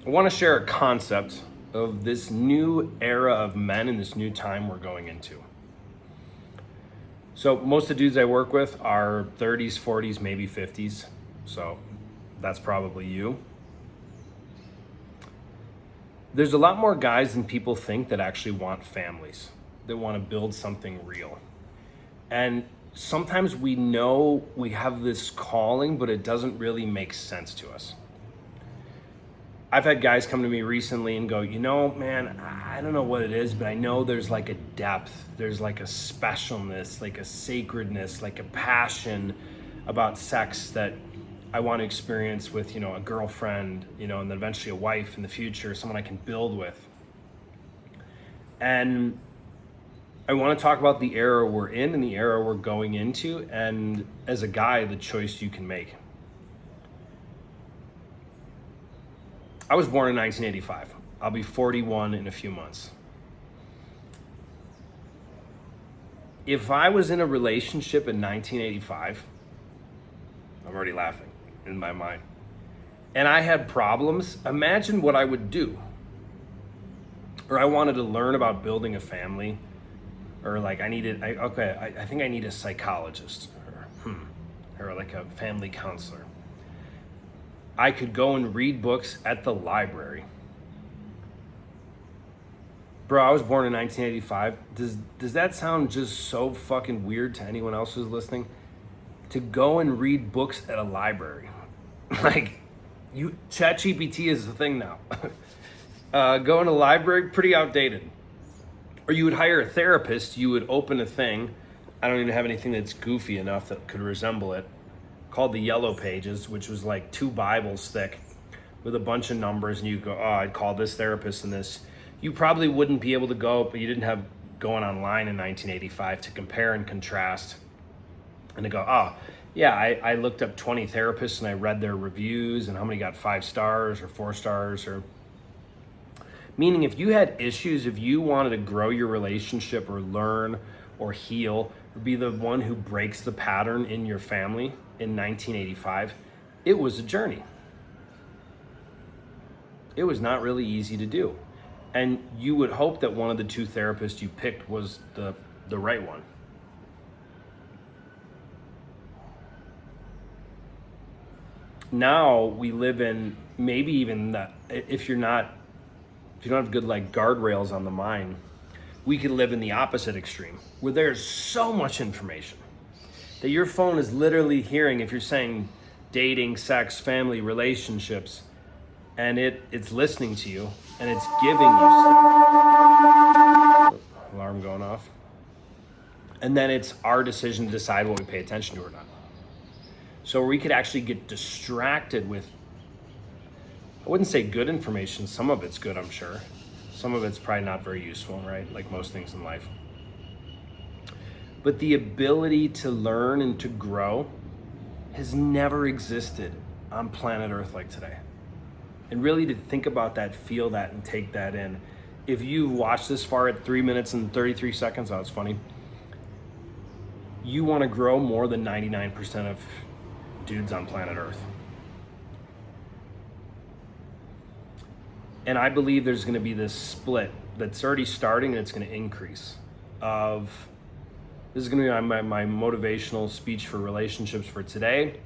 I want to share a concept of this new era of men and this new time we're going into. So, most of the dudes I work with are 30s, 40s, maybe 50s. So, that's probably you. There's a lot more guys than people think that actually want families, that want to build something real. And sometimes we know we have this calling, but it doesn't really make sense to us. I've had guys come to me recently and go, man, I don't know what it is, but I know there's like a depth, there's like a specialness, like a sacredness, like a passion about sex that I want to experience with, a girlfriend, and then eventually a wife in the future, someone I can build with. And I want to talk about the era we're in and the era we're going into, and as a guy, the choice you can make. I was born in 1985. I'll be 41 in a few months. If I was in a relationship in 1985, I'm already laughing in my mind, and I had problems, imagine what I would do. Or I wanted to learn about building a family, or like I think I need a psychologist, or like a family counselor. I could go and read books at the library. Bro, I was born in 1985. Does that sound just so fucking weird to anyone else who's listening? To go and read books at a library. Like, ChatGPT is the thing now. Going to the library, pretty outdated. Or you would hire a therapist, you would open a thing. I don't even have anything that's goofy enough that could resemble it, called the Yellow Pages, which was like 2 Bibles thick with a bunch of numbers, and you go, I'd call this therapist and this. You probably wouldn't be able to go, but you didn't have going online in 1985 to compare and contrast and to go, I looked up 20 therapists and I read their reviews and how many got 5 stars or 4 stars, or meaning if you had issues, if you wanted to grow your relationship or learn or heal or be the one who breaks the pattern in your family in 1985, it was a journey. It was not really easy to do. And you would hope that one of the 2 therapists you picked was the right one. Now we live in maybe even that, if you don't have good like guardrails on the mind, we could live in the opposite extreme where there's so much information that your phone is literally hearing if you're saying dating, sex, family, relationships, and it's listening to you and it's giving you stuff. Alarm going off. And then it's our decision to decide what we pay attention to or not. So we could actually get distracted with, I wouldn't say good information. Some of it's good, I'm sure. Some of it's probably not very useful, right? Like most things in life. But the ability to learn and to grow has never existed on planet Earth like today. And really to think about that, feel that, and take that in. If you've watched this far at 3 minutes and 33 seconds, it's funny. You want to grow more than 99% of dudes on planet Earth. And I believe there's going to be this split that's already starting, and it's going to increase. This is going to be my motivational speech for relationships for today.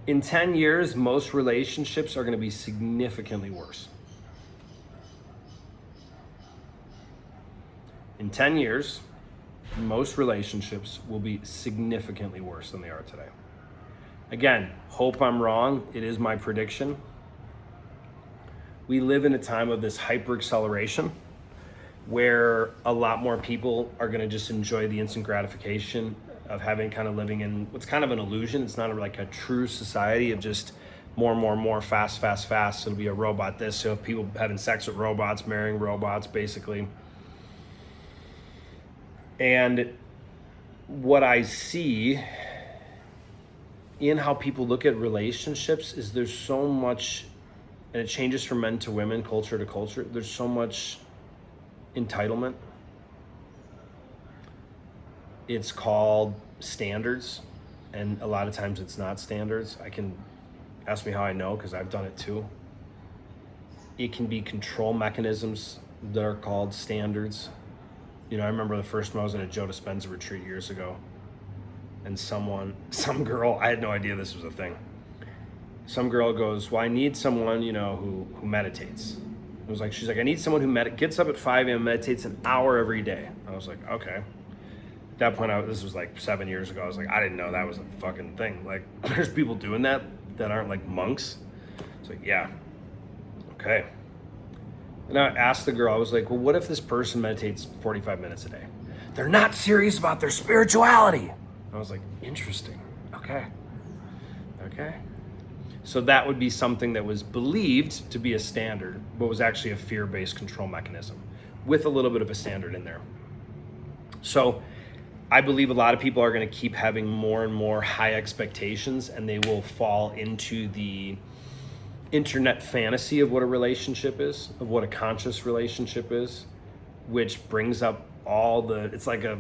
In 10 years, most relationships are going to be significantly worse. In 10 years, most relationships will be significantly worse than they are today. Again, hope I'm wrong. It is my prediction. We live in a time of this hyper acceleration where a lot more people are going to just enjoy the instant gratification of living in what's kind of an illusion. It's not like a true society of just more, fast. It'll be a robot this, so people having sex with robots, marrying robots, basically. And what I see in how people look at relationships is there's so much, and it changes from men to women, culture to culture. There's so much entitlement. It's called standards, and a lot of times it's not standards. Ask me how I know, because I've done it too. it can be control mechanisms that are called standards. You know, I remember the first time I was in a Joe Dispenza retreat years ago, and some girl, I had no idea this was a thing. Some girl goes, well, I need someone, you know, who meditates. It was like, she's like, I need someone who gets up at 5 a.m., meditates an hour every day. I was like, okay. At that point, this was like 7 years ago. I was like, I didn't know that was a fucking thing. Like, there's people doing that aren't like monks. It's like, yeah, okay. And I asked the girl, I was like, well, what if this person meditates 45 minutes a day? They're not serious about their spirituality. I was like, interesting. Okay. So that would be something that was believed to be a standard, but was actually a fear-based control mechanism with a little bit of a standard in there. So I believe a lot of people are going to keep having more and more high expectations, and they will fall into the internet fantasy of what a relationship is, of what a conscious relationship is, which brings up it's like a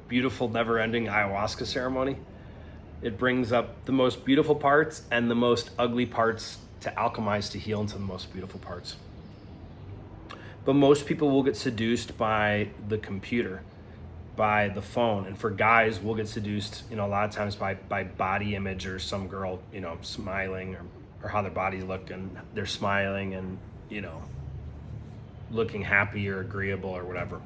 beautiful never-ending ayahuasca ceremony. It brings up the most beautiful parts and the most ugly parts to alchemize, to heal into the most beautiful parts. But most people will get seduced by the computer, by the phone. And for guys, we'll get seduced, you know, a lot of times by body image, or some girl, you know, smiling, or how their bodies look and they're smiling and, you know, looking happy or agreeable or whatever.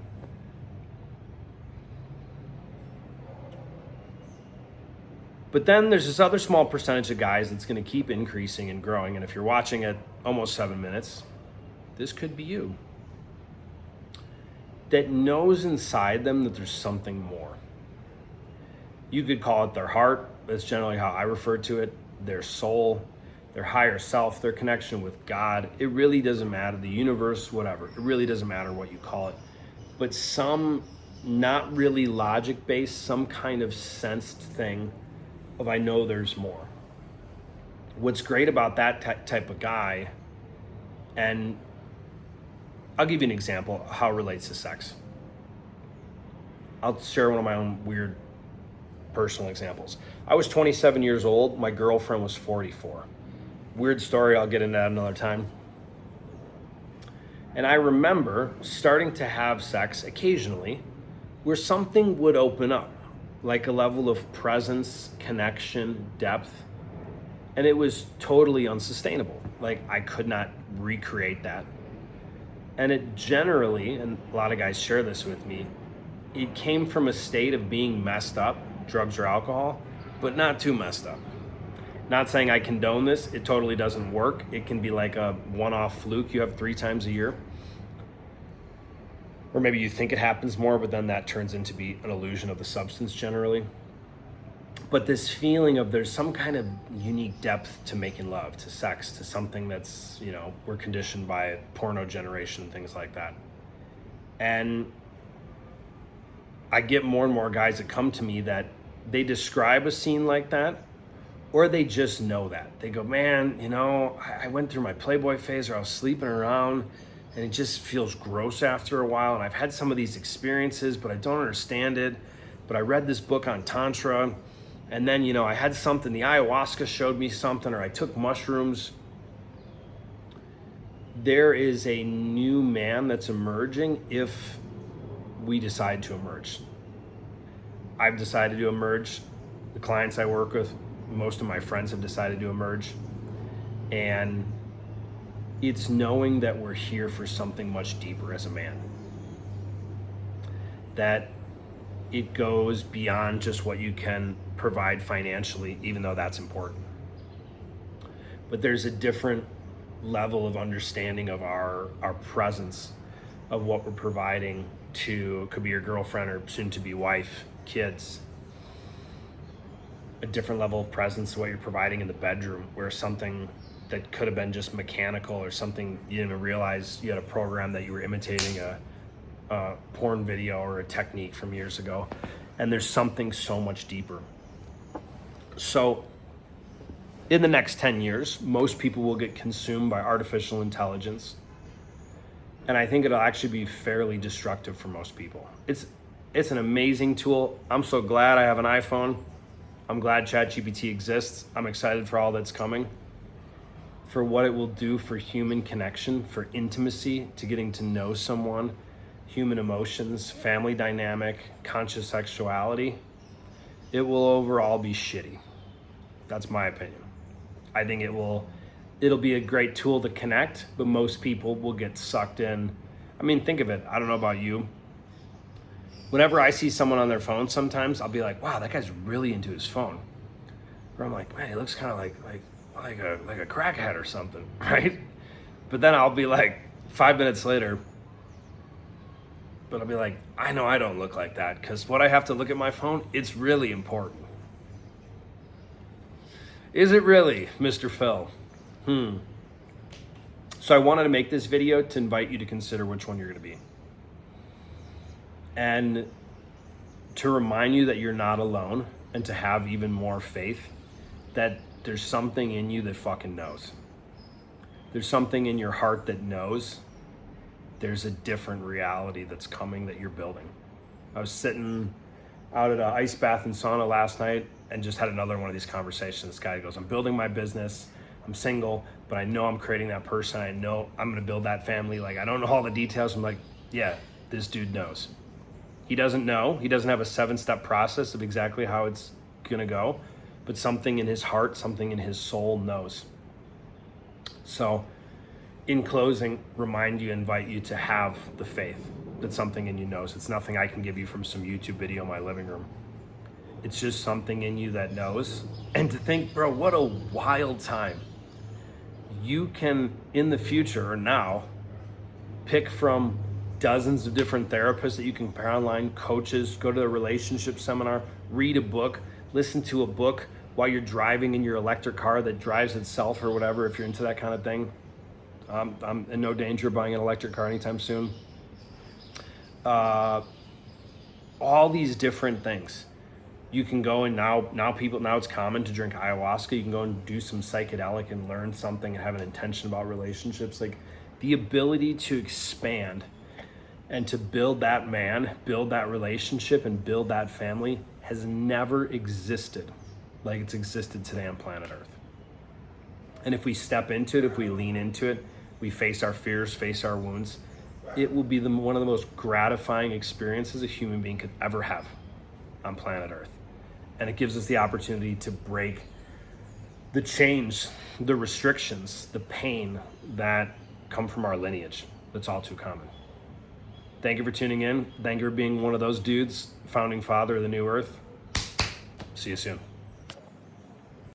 But then there's this other small percentage of guys that's going to keep increasing and growing. And if you're watching at almost 7 minutes, this could be you. That knows inside them that there's something more. You could call it their heart. That's generally how I refer to it. Their soul, their higher self, their connection with God. It really doesn't matter. The universe, whatever. It really doesn't matter what you call it. But some not really logic-based, some kind of sensed thing of I know there's more. What's great about that type of guy, and I'll give you an example of how it relates to sex. I'll share one of my own weird personal examples. I was 27 years old. My girlfriend was 44. Weird story. I'll get into that another time. And I remember starting to have sex occasionally where something would open up, like a level of presence, connection, depth. And it was totally unsustainable. Like, I could not recreate that. And it generally, and a lot of guys share this with me, it came from a state of being messed up, drugs or alcohol, but not too messed up. Not saying I condone this, it totally doesn't work. It can be like a one-off fluke you have 3 times a year. Or maybe you think it happens more, but then that turns into be an illusion of the substance generally. But this feeling of there's some kind of unique depth to making love, to sex, to something that's, you know, we're conditioned by porno generation, things like that. And I get more and more guys that come to me that they describe a scene like that, or they just know that. They go, man, you know, I went through my Playboy phase, or I was sleeping around, and it just feels gross after a while. And I've had some of these experiences, but I don't understand it. But I read this book on Tantra, and then, you know, I had something, the ayahuasca showed me something, or I took mushrooms. There is a new man that's emerging if we decide to emerge. I've decided to emerge. The clients I work with, most of my friends have decided to emerge. And it's knowing that we're here for something much deeper as a man. That it goes beyond just what you can provide financially, even though that's important. But there's a different level of understanding of our presence, of what we're providing to, could be your girlfriend or soon to be wife, kids. A different level of presence to what you're providing in the bedroom, where something that could have been just mechanical, or something you didn't even realize you had a program that you were imitating a porn video or a technique from years ago. And there's something so much deeper. So in the next 10 years, most people will get consumed by artificial intelligence. And I think it'll actually be fairly destructive for most people. It's an amazing tool. I'm so glad I have an iPhone. I'm glad ChatGPT exists. I'm excited for all that's coming. for what it will do for human connection, for intimacy, to getting to know someone, human emotions, family dynamic, conscious sexuality, it will overall be shitty. That's my opinion. I think it'll be a great tool to connect, but most people will get sucked in. I mean, think of it. I don't know about you. Whenever I see someone on their phone, sometimes I'll be like, wow, that guy's really into his phone. Or I'm like, man, he looks kind of like a crackhead or something, right? But then I'll be like, 5 minutes later, but I'll be like, I know I don't look like that, because what I have to look at my phone, it's really important. Is it really, Mr. Phil? So I wanted to make this video to invite you to consider which one you're going to be. And to remind you that you're not alone, and to have even more faith that there's something in you that fucking knows. There's something in your heart that knows there's a different reality that's coming that you're building. I was sitting out at an ice bath and sauna last night and just had another one of these conversations. This guy goes, I'm building my business. I'm single, but I know I'm creating that person. I know I'm going to build that family. Like, I don't know all the details. I'm like, yeah, this dude knows. He doesn't know. He doesn't have a 7-step process of exactly how it's going to go, but something in his heart, something in his soul knows. So in closing, invite you to have the faith that something in you knows. It's nothing I can give you from some YouTube video in my living room. It's just something in you that knows. And to think, bro, what a wild time. You can, in the future or now, pick from dozens of different therapists that you can compare online, coaches, go to a relationship seminar, read a book, listen to a book while you're driving in your electric car that drives itself or whatever, if you're into that kind of thing. I'm in no danger of buying an electric car anytime soon. All these different things. You can go and now it's common to drink ayahuasca. You can go and do some psychedelic and learn something and have an intention about relationships. Like, the ability to expand and to build that man, build that relationship, and build that family has never existed like it's existed today on planet Earth. And if we step into it, if we lean into it, we face our fears, face our wounds, it will be one of the most gratifying experiences a human being could ever have on planet Earth. And it gives us the opportunity to break the chains, the restrictions, the pain that come from our lineage that's all too common. Thank you for tuning in. Thank you for being one of those dudes, founding father of the new earth. See you soon.